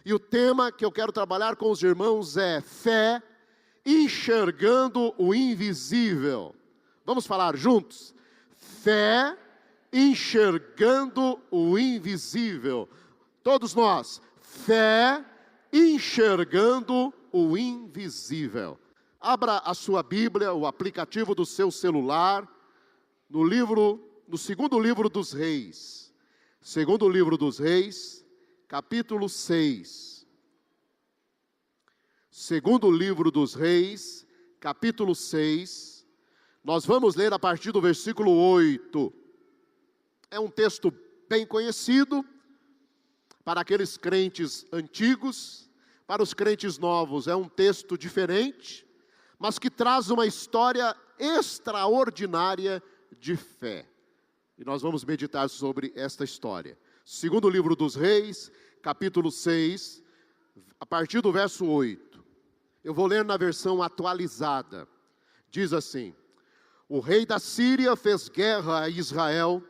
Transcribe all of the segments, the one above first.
E o tema que eu quero trabalhar com os irmãos é fé enxergando o invisível. Vamos falar juntos? Fé enxergando o invisível. Todos nós, fé enxergando o invisível. Abra a sua Bíblia, o aplicativo do seu celular, no segundo livro dos Reis. Segundo livro dos Reis, capítulo 6. Segundo livro dos Reis, capítulo 6. Nós vamos ler a partir do versículo 8. É um texto bem conhecido para aqueles crentes antigos. Para os crentes novos é um texto diferente, mas que traz uma história extraordinária de fé. E nós vamos meditar sobre esta história. Segundo livro dos Reis, capítulo 6, a partir do verso 8. Eu vou ler na versão atualizada. Diz assim: o rei da Síria fez guerra a Israel,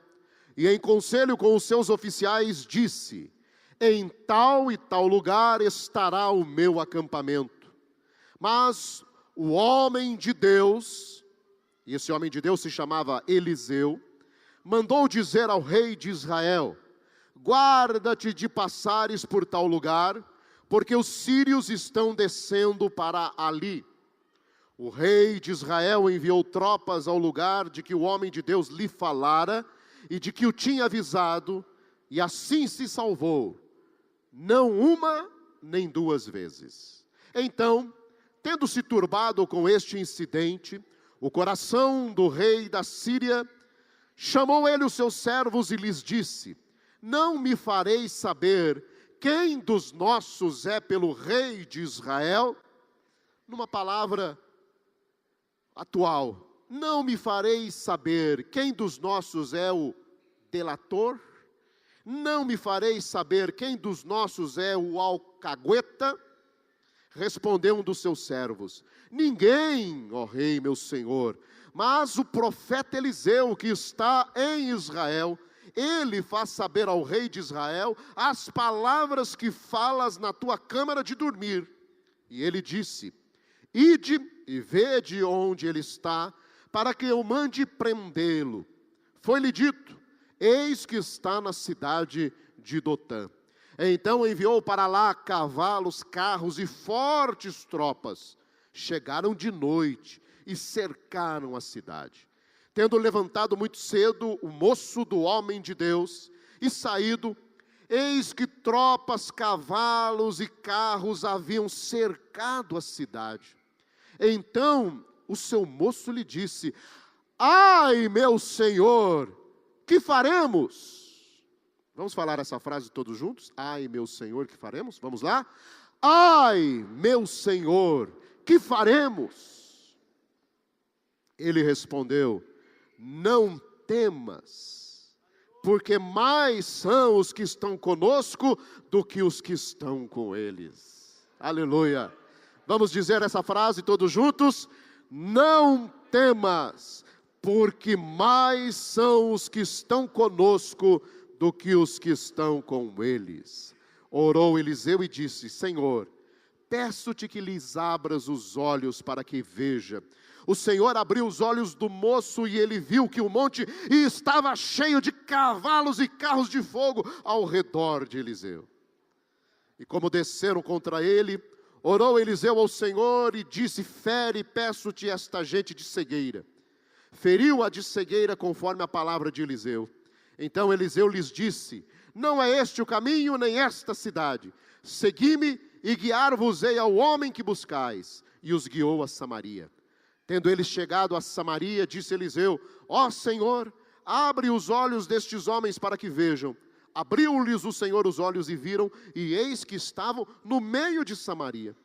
e em conselho com os seus oficiais disse: em tal e tal lugar estará o meu acampamento. Mas o homem de Deus, e esse homem de Deus se chamava Eliseu, mandou dizer ao rei de Israel: guarda-te de passares por tal lugar, porque os sírios estão descendo para ali. O rei de Israel enviou tropas ao lugar de que o homem de Deus lhe falara e de que o tinha avisado, e assim se salvou, não uma nem duas vezes. Então, tendo se turbado com este incidente, o coração do rei da Síria, chamou ele os seus servos e lhes disse: não me fareis saber quem dos nossos é pelo rei de Israel? Numa palavra atual, não me fareis saber quem dos nossos é o delator? Não me fareis saber quem dos nossos é o alcagueta? Respondeu um dos seus servos: ninguém, ó rei meu senhor, mas o profeta Eliseu, que está em Israel, ele faz saber ao rei de Israel as palavras que falas na tua câmara de dormir. E ele disse: ide e vede onde ele está, para que eu mande prendê-lo. Foi-lhe dito: eis que está na cidade de Dotã. Então enviou para lá cavalos, carros e fortes tropas. Chegaram de noite e cercaram a cidade. Tendo levantado muito cedo o moço do homem de Deus e saído, eis que tropas, cavalos e carros haviam cercado a cidade. Então o seu moço lhe disse: ai, meu senhor, que faremos? Vamos falar essa frase todos juntos? Ai, meu senhor, que faremos? Vamos lá? Ai, meu senhor, que faremos? Ele respondeu: não temas, porque mais são os que estão conosco do que os que estão com eles. Aleluia. Vamos dizer essa frase todos juntos? Não temas, porque mais são os que estão conosco do que os que estão com eles. Orou Eliseu e disse: Senhor, peço-te que lhes abras os olhos para que veja. O Senhor abriu os olhos do moço e ele viu que o monte estava cheio de cavalos e carros de fogo ao redor de Eliseu. E como desceram contra ele, orou Eliseu ao Senhor e disse: fere, peço-te, esta gente de cegueira. Feriu-a de cegueira conforme a palavra de Eliseu. Então Eliseu lhes disse: não é este o caminho, nem esta cidade. Segui-me e guiar-vos-ei ao homem que buscais. E os guiou a Samaria. Tendo eles chegado a Samaria, disse Eliseu: ó Senhor, abre os olhos destes homens para que vejam. Abriu-lhes o Senhor os olhos e viram, e eis que estavam no meio de Samaria.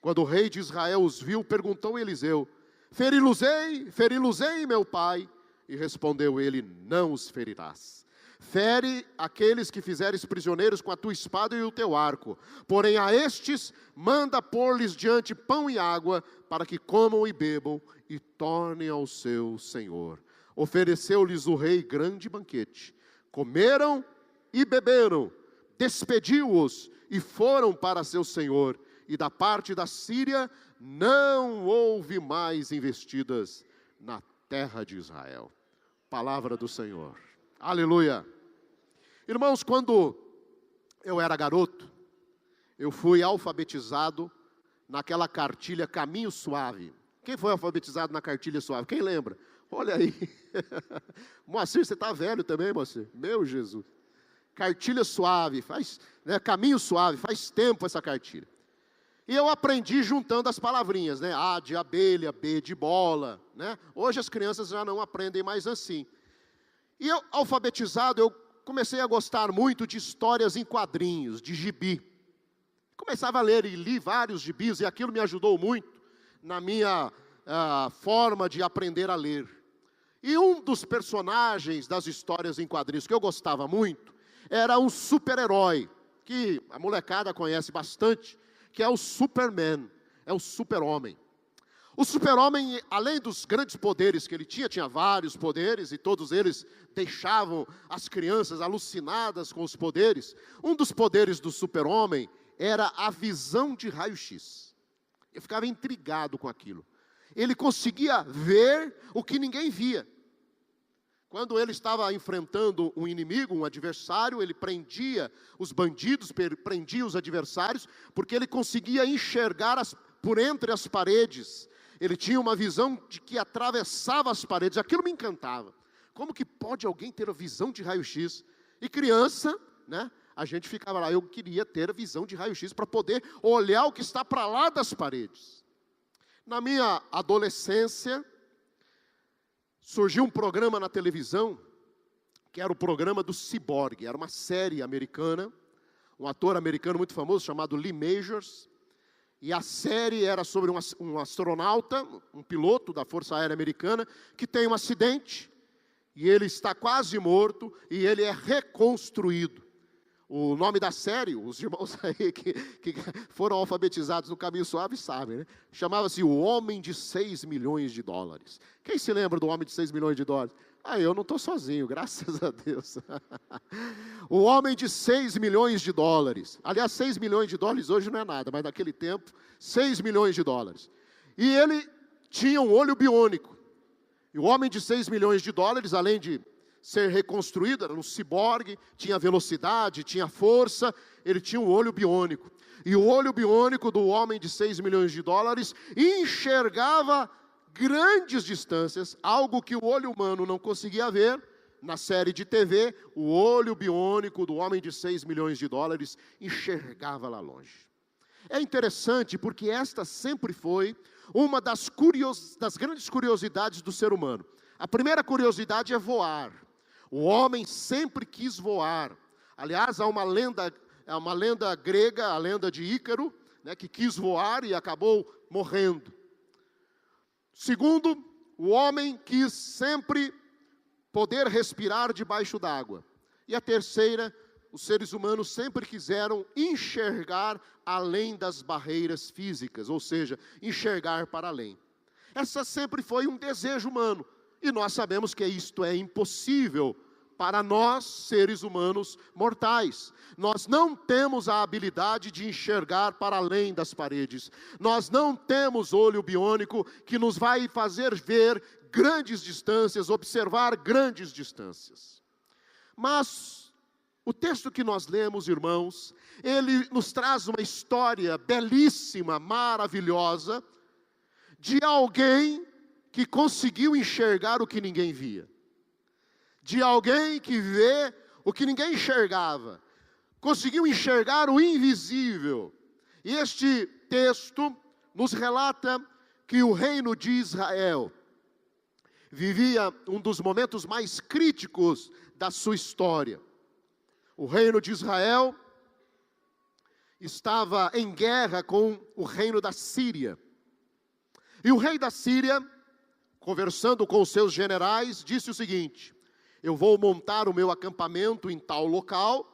Quando o rei de Israel os viu, perguntou Eliseu: feri-los-ei, meu pai? E respondeu ele: não os ferirás. Fere aqueles que fizeres prisioneiros com a tua espada e o teu arco. Porém a estes manda pôr-lhes diante pão e água, para que comam e bebam e tornem ao seu senhor. Ofereceu-lhes o rei grande banquete. Comeram e beberam. despediu-os e foram para seu senhor. E da parte da Síria não houve mais investidas na terra de Israel. Palavra do Senhor. Aleluia. Irmãos, quando eu era garoto, eu fui alfabetizado naquela cartilha Caminho Suave. Quem foi alfabetizado na cartilha suave? Quem lembra? Olha aí. Moacir, você está velho também, Moacir? Meu Jesus. Cartilha suave, Caminho Suave, faz tempo essa cartilha. E eu aprendi juntando as palavrinhas, né? A de abelha, B de bola, né? Hoje as crianças já não aprendem mais assim. E eu, alfabetizado, eu comecei a gostar muito de histórias em quadrinhos, de gibi. Começava a ler e li vários gibis, e aquilo me ajudou muito na minha forma de aprender a ler. E um dos personagens das histórias em quadrinhos que eu gostava muito era um super-herói, que a molecada conhece bastante, que é o Superman, é o super-homem. O super-homem, além dos grandes poderes que ele tinha vários poderes, e todos eles deixavam as crianças alucinadas com os poderes. Um dos poderes do super-homem era a visão de raio-x. Eu ficava intrigado com aquilo. Ele conseguia ver o que ninguém via. Quando ele estava enfrentando um inimigo, um adversário, ele prendia os bandidos, prendia os adversários, porque ele conseguia enxergar por entre as paredes. Ele tinha uma visão de que atravessava as paredes. Aquilo me encantava. Como que pode alguém ter a visão de raio-x? E criança, né? A gente ficava lá, eu queria ter a visão de raio-x para poder olhar o que está para lá das paredes. Na minha adolescência, surgiu um programa na televisão, que era o programa do Ciborgue. Era uma série americana, um ator americano muito famoso chamado Lee Majors. E a série era sobre um astronauta, um piloto da Força Aérea Americana, que tem um acidente, e ele está quase morto, e ele é reconstruído. O nome da série, os irmãos aí que foram alfabetizados no Caminho Suave sabem, né? Chamava-se O Homem de 6 milhões de dólares. Quem se lembra do Homem de 6 milhões de dólares? Eu não estou sozinho, graças a Deus. O Homem de 6 milhões de dólares. Aliás, 6 milhões de dólares hoje não é nada, mas naquele tempo, 6 milhões de dólares. E ele tinha um olho biônico. E o Homem de 6 milhões de dólares, além de ser reconstruído, era um ciborgue, tinha velocidade, tinha força, ele tinha um olho biônico. E o olho biônico do Homem de 6 milhões de dólares enxergava grandes distâncias, algo que o olho humano não conseguia ver. Na série de TV, o olho biônico do Homem de 6 milhões de dólares enxergava lá longe. É interessante porque esta sempre foi uma das grandes curiosidades do ser humano. A primeira curiosidade é voar. O homem sempre quis voar. Aliás, há uma lenda grega, a lenda de Ícaro, né, que quis voar e acabou morrendo. Segundo, o homem quis sempre poder respirar debaixo d'água. E a terceira, os seres humanos sempre quiseram enxergar além das barreiras físicas, ou seja, enxergar para além. Essa sempre foi um desejo humano. E nós sabemos que isto é impossível para nós, seres humanos mortais. Nós não temos a habilidade de enxergar para além das paredes. Nós não temos olho biônico que nos vai fazer ver grandes distâncias, observar grandes distâncias. Mas o texto que nós lemos, irmãos, ele nos traz uma história belíssima, maravilhosa, de alguém que conseguiu enxergar o que ninguém via. De alguém que vê o que ninguém enxergava. Conseguiu enxergar o invisível. E este texto nos relata que o reino de Israel vivia um dos momentos mais críticos da sua história. O reino de Israel estava em guerra com o reino da Síria. E o rei da Síria, conversando com os seus generais, disse o seguinte: eu vou montar o meu acampamento em tal local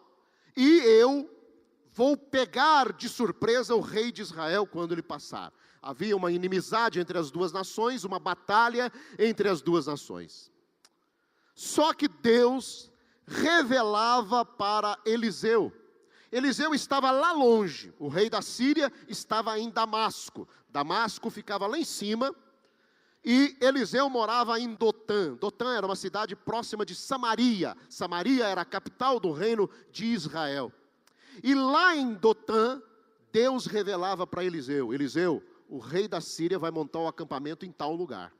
e eu vou pegar de surpresa o rei de Israel quando ele passar. Havia uma inimizade entre as duas nações, uma batalha entre as duas nações. Só que Deus revelava para Eliseu Eliseu estava lá longe, o rei da Síria estava em Damasco. Damasco ficava lá em cima, e Eliseu morava em Dotã. Dotã era uma cidade próxima de Samaria. Samaria era a capital do reino de Israel. E lá em Dotã, Deus revelava para Eliseu: Eliseu, o rei da Síria vai montar um acampamento em tal lugar.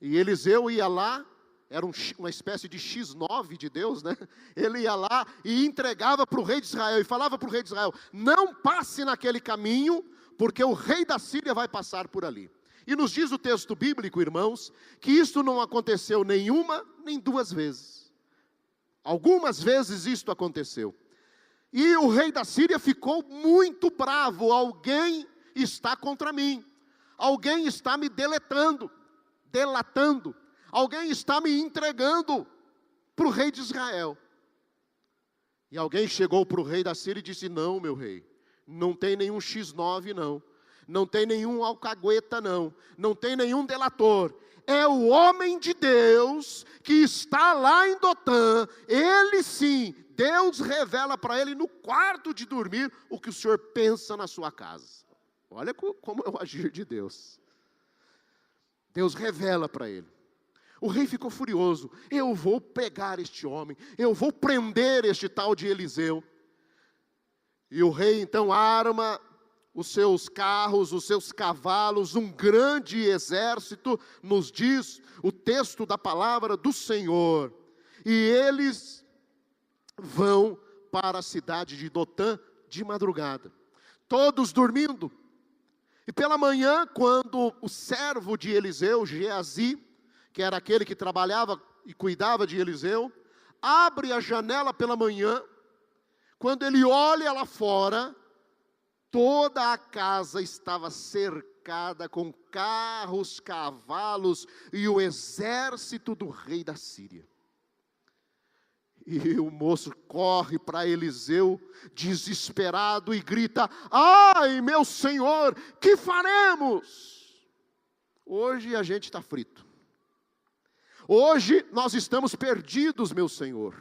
E Eliseu ia lá, era uma espécie de X9 de Deus, né? Ele ia lá e entregava para o rei de Israel, e falava para o rei de Israel: não passe naquele caminho, porque o rei da Síria vai passar por ali. E nos diz o texto bíblico, irmãos, que isso não aconteceu nem uma, nem duas vezes. Algumas vezes isto aconteceu. E o rei da Síria ficou muito bravo: alguém está contra mim, alguém está me delatando, alguém está me entregando para o rei de Israel. E alguém chegou para o rei da Síria e disse: não, meu rei, não tem nenhum X9 não, não tem nenhum alcagueta não, não tem nenhum delator, é o homem de Deus que está lá em Dotã. Ele sim, Deus revela para ele no quarto de dormir o que o Senhor pensa na sua casa. Olha como é o agir de Deus. Deus revela para ele. O rei ficou furioso: eu vou pegar este homem, eu vou prender este tal de Eliseu. E o rei então arma os seus carros, os seus cavalos, um grande exército, nos diz o texto da palavra do Senhor. E eles vão para a cidade de Dotã de madrugada, todos dormindo. E pela manhã, quando o servo de Eliseu, Geazi, que era aquele que trabalhava e cuidava de Eliseu, abre a janela pela manhã, quando ele olha lá fora, toda a casa estava cercada com carros, cavalos e o exército do rei da Síria. E o moço corre para Eliseu, desesperado, e grita: ai, meu senhor, que faremos? Hoje a gente está frito. Hoje nós estamos perdidos, meu senhor.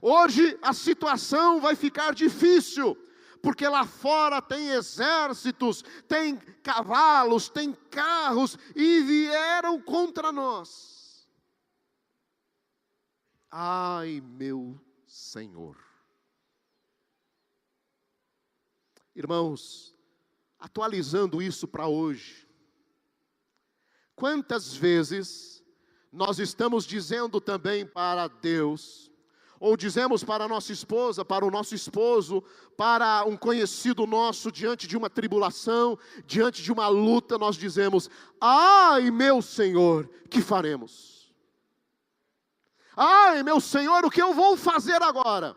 Hoje a situação vai ficar difícil, porque lá fora tem exércitos, tem cavalos, tem carros, e vieram contra nós. Ai, meu Senhor. Irmãos, atualizando isso para hoje, quantas vezes nós estamos dizendo também para Deus, ou dizemos para a nossa esposa, para o nosso esposo, para um conhecido nosso, diante de uma tribulação, diante de uma luta, nós dizemos: ai, meu Senhor, que faremos? Ai, meu Senhor, o que eu vou fazer agora?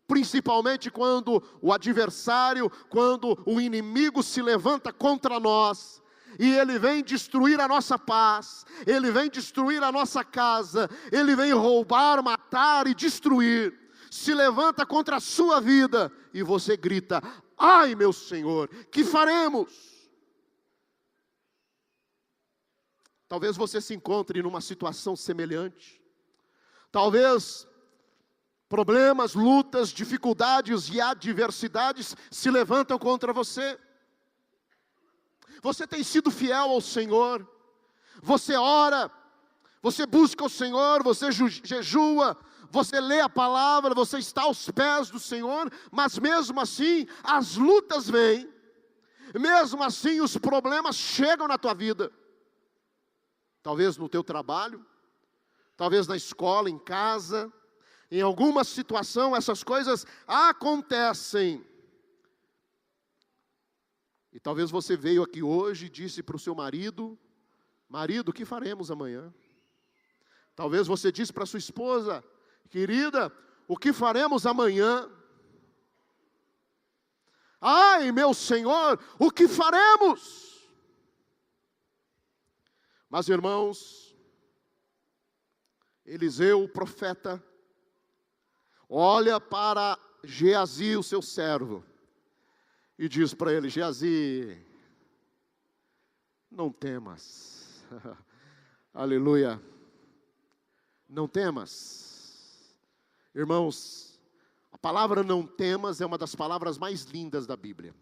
Principalmente quando o adversário, quando o inimigo se levanta contra nós, e ele vem destruir a nossa paz, ele vem destruir a nossa casa, ele vem roubar, matar e destruir, se levanta contra a sua vida, e você grita: ai, meu Senhor, que faremos? Talvez você se encontre numa situação semelhante. Talvez problemas, lutas, dificuldades e adversidades se levantam contra você. Você tem sido fiel ao Senhor, você ora, você busca o Senhor, você jejua, você lê a palavra, você está aos pés do Senhor, mas mesmo assim as lutas vêm, mesmo assim os problemas chegam na tua vida. Talvez no teu trabalho, talvez na escola, em casa, em alguma situação essas coisas acontecem. E talvez você veio aqui hoje e disse para o seu marido: marido, o que faremos amanhã? Talvez você disse para a sua esposa: querida, o que faremos amanhã? Ai, meu Senhor, o que faremos? Mas irmãos, Eliseu, o profeta, olha para Geazi, o seu servo, e diz para ele: Geazi, não temas. Aleluia. Não temas. Irmãos, a palavra não temas é uma das palavras mais lindas da Bíblia.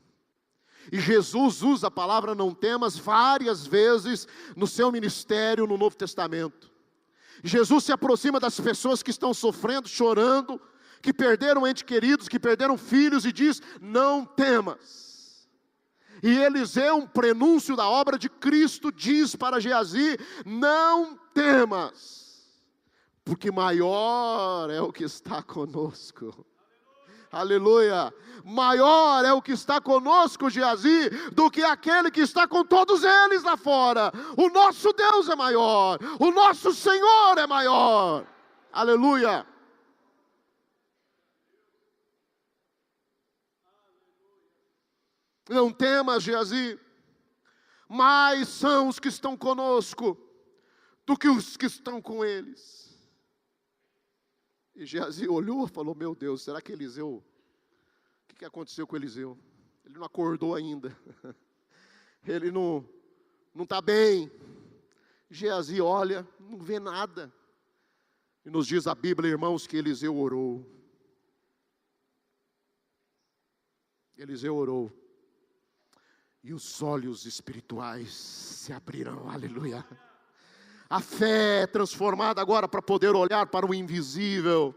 E Jesus usa a palavra não temas várias vezes no seu ministério no Novo Testamento. Jesus se aproxima das pessoas que estão sofrendo, chorando, que perderam entes queridos, que perderam filhos, e diz: não temas. E Eliseu, um prenúncio da obra de Cristo, diz para Geazi: não temas, porque maior é o que está conosco. Aleluia. Maior é o que está conosco, Geazi, do que aquele que está com todos eles lá fora. O nosso Deus é maior, o nosso Senhor é maior. Aleluia. Não temas, Geazi, mais são os que estão conosco do que os que estão com eles. E Geazi olhou e falou: meu Deus, será que Eliseu, o que aconteceu com Eliseu? Ele não acordou ainda, ele não está bem. Geazi olha, não vê nada, e nos diz a Bíblia, irmãos, que Eliseu orou. Eliseu orou, e os olhos espirituais se abriram, aleluia. A fé é transformada agora para poder olhar para o invisível.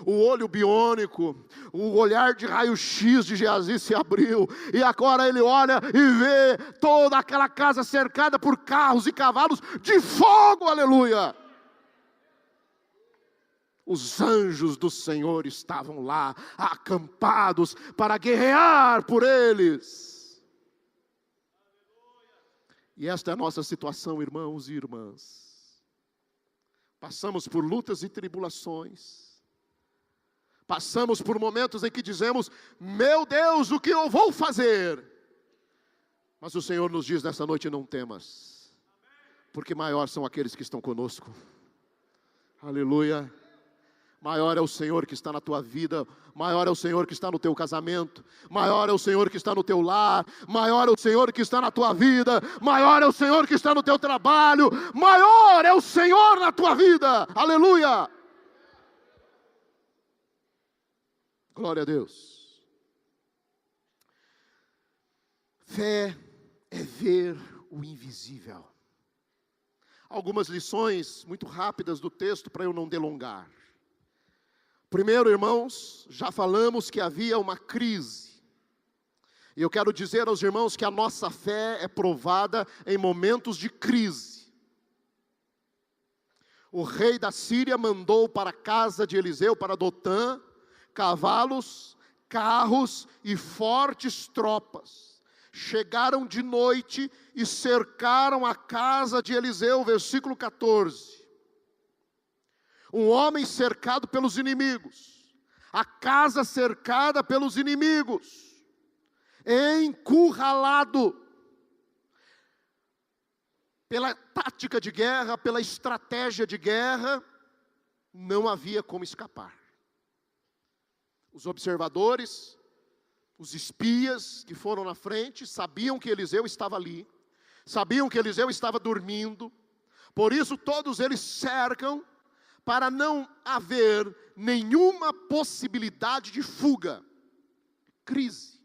O olho biônico, o olhar de raio-x de Geazi se abriu. E agora ele olha e vê toda aquela casa cercada por carros e cavalos de fogo, aleluia. Os anjos do Senhor estavam lá, acampados para guerrear por eles. E esta é a nossa situação, irmãos e irmãs. Passamos por lutas e tribulações. Passamos por momentos em que dizemos: meu Deus, o que eu vou fazer? Mas o Senhor nos diz nessa noite: não temas, porque maior são aqueles que estão conosco. Aleluia. Maior é o Senhor que está na tua vida, maior é o Senhor que está no teu casamento, maior é o Senhor que está no teu lar, maior é o Senhor que está na tua vida, maior é o Senhor que está no teu trabalho, maior é o Senhor na tua vida, aleluia! Glória a Deus. Fé é ver o invisível. Algumas lições muito rápidas do texto para eu não delongar. Primeiro, irmãos, já falamos que havia uma crise. E eu quero dizer aos irmãos que a nossa fé é provada em momentos de crise. O rei da Síria mandou para a casa de Eliseu, para Dotã, cavalos, carros e fortes tropas. Chegaram de noite e cercaram a casa de Eliseu, versículo 14. Um homem cercado pelos inimigos, a casa cercada pelos inimigos, encurralado, pela tática de guerra, pela estratégia de guerra, não havia como escapar. Os observadores, os espias que foram na frente, sabiam que Eliseu estava ali, sabiam que Eliseu estava dormindo, por isso todos eles cercam, para não haver nenhuma possibilidade de fuga. Crise.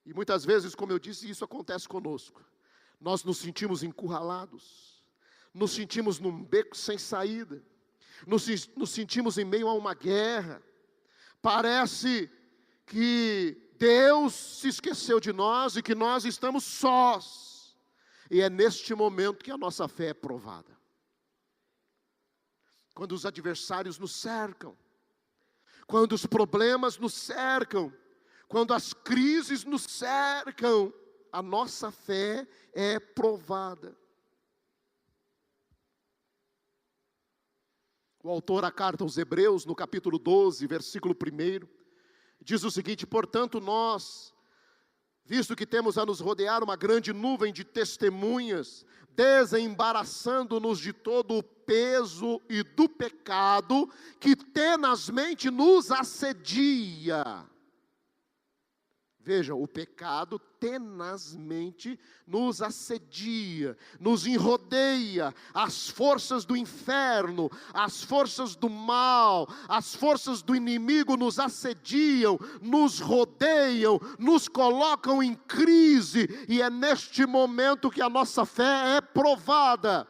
E muitas vezes, como eu disse, isso acontece conosco. Nós nos sentimos encurralados, nos sentimos num beco sem saída, nos sentimos em meio a uma guerra. Parece que Deus se esqueceu de nós e que nós estamos sós. E é neste momento que a nossa fé é provada. Quando os adversários nos cercam, quando os problemas nos cercam, quando as crises nos cercam, a nossa fé é provada. O autor da carta aos Hebreus, no capítulo 12, versículo 1, diz o seguinte: portanto nós, visto que temos a nos rodear uma grande nuvem de testemunhas, desembaraçando-nos de todo o peso e do pecado que tenazmente nos assedia. Vejam, o pecado tenazmente nos assedia, nos enrodeia, as forças do inferno, as forças do mal, as forças do inimigo nos assediam, nos rodeiam, nos colocam em crise, e é neste momento que a nossa fé é provada.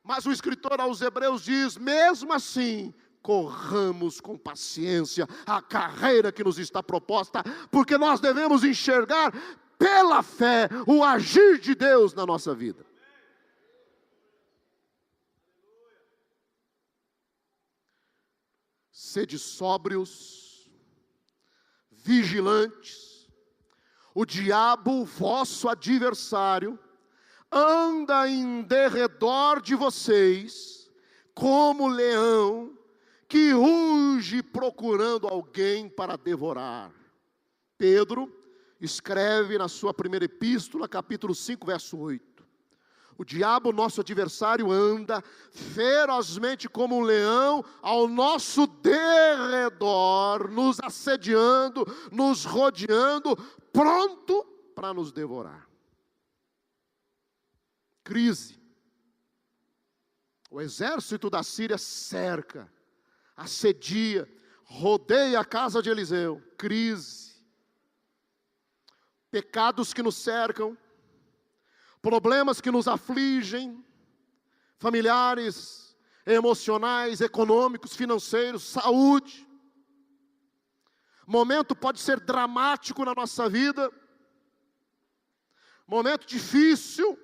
Mas o escritor aos Hebreus diz: mesmo assim, corramos com paciência a carreira que nos está proposta, porque nós devemos enxergar pela fé o agir de Deus na nossa vida. Sede sóbrios, vigilantes. O diabo, vosso adversário, anda em derredor de vocês como leão que ruge procurando alguém para devorar. Pedro escreve na sua primeira epístola, capítulo 5, verso 8. O diabo, nosso adversário, anda ferozmente como um leão ao nosso derredor, nos assediando, nos rodeando, pronto para nos devorar. Crise. O exército da Síria cerca, assedia, rodeia a casa de Eliseu. Crise. Pecados que nos cercam, problemas que nos afligem, familiares, emocionais, econômicos, financeiros, saúde. Momento pode ser dramático na nossa vida, momento difícil.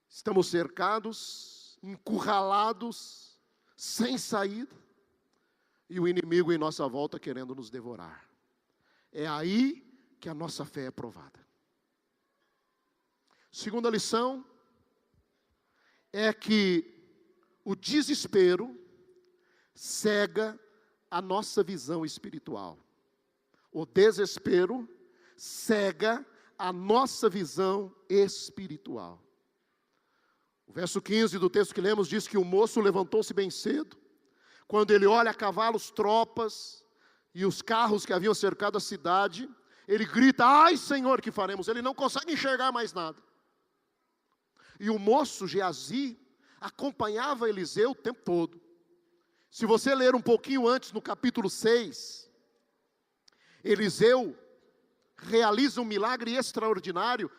Estamos cercados, encurralados, sem saída, e o inimigo em nossa volta querendo nos devorar. É aí que a nossa fé é provada. Segunda lição é que o desespero cega a nossa visão espiritual. O desespero cega a nossa visão espiritual. O verso 15 do texto que lemos diz que o moço levantou-se bem cedo. Quando ele olha cavalos, tropas e os carros que haviam cercado a cidade, ele grita: ai Senhor, que faremos? Ele não consegue enxergar mais nada. E o moço Geazi acompanhava Eliseu o tempo todo. Se você ler um pouquinho antes, no capítulo 6, Eliseu realiza um milagre extraordinário,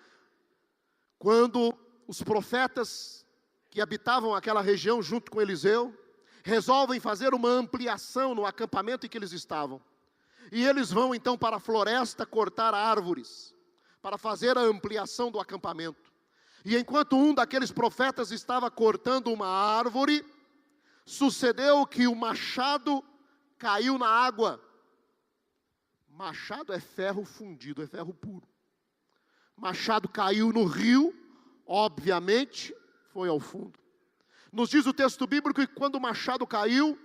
quando os profetas que habitavam aquela região junto com Eliseu, resolvem fazer uma ampliação no acampamento em que eles estavam. E eles vão então para a floresta cortar árvores, para fazer a ampliação do acampamento. E enquanto um daqueles profetas estava cortando uma árvore, sucedeu que o machado caiu na água. Machado é ferro fundido, é ferro puro. Machado caiu no rio, obviamente, foi ao fundo. Nos diz o texto bíblico que quando o machado caiu,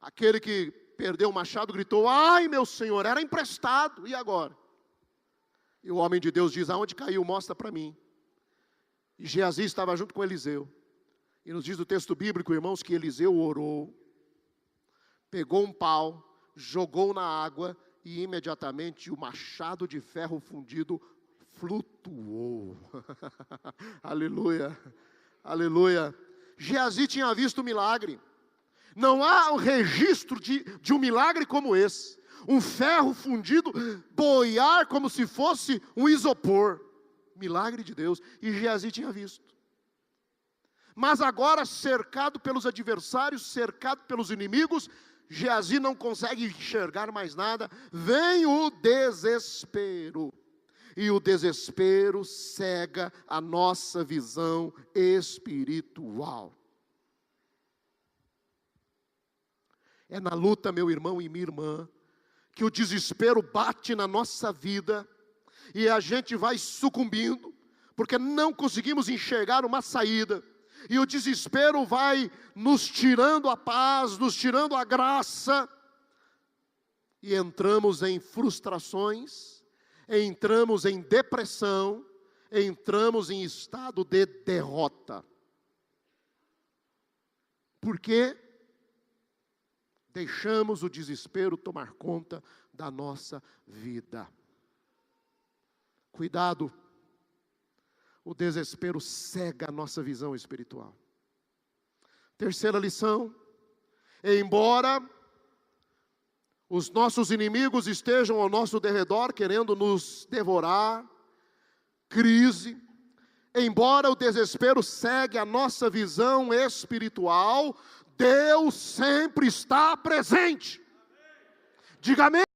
aquele que perdeu o machado gritou: ai meu Senhor, era emprestado, e agora? E o homem de Deus diz: aonde caiu, mostra para mim. E Geazi estava junto com Eliseu. E nos diz o texto bíblico, irmãos, que Eliseu orou, pegou um pau, jogou na água, e imediatamente o machado de ferro fundido flutuou. Aleluia, aleluia. Geazi tinha visto o milagre. Não há um registro de um milagre como esse. Um ferro fundido boiar como se fosse um isopor. Milagre de Deus. E Geazi tinha visto. Mas agora, cercado pelos adversários, cercado pelos inimigos, Geazi não consegue enxergar mais nada. Vem o desespero. E o desespero cega a nossa visão espiritual. É na luta, meu irmão e minha irmã, que o desespero bate na nossa vida e a gente vai sucumbindo, porque não conseguimos enxergar uma saída. E o desespero vai nos tirando a paz, nos tirando a graça, e entramos em frustrações, entramos em depressão, entramos em estado de derrota. Por quê? deixamos o desespero tomar conta da nossa vida. Cuidado, o desespero cega a nossa visão espiritual. Terceira lição: embora os nossos inimigos estejam ao nosso derredor querendo nos devorar, crise, embora o desespero cegue a nossa visão espiritual, Deus sempre está presente. Diga amém.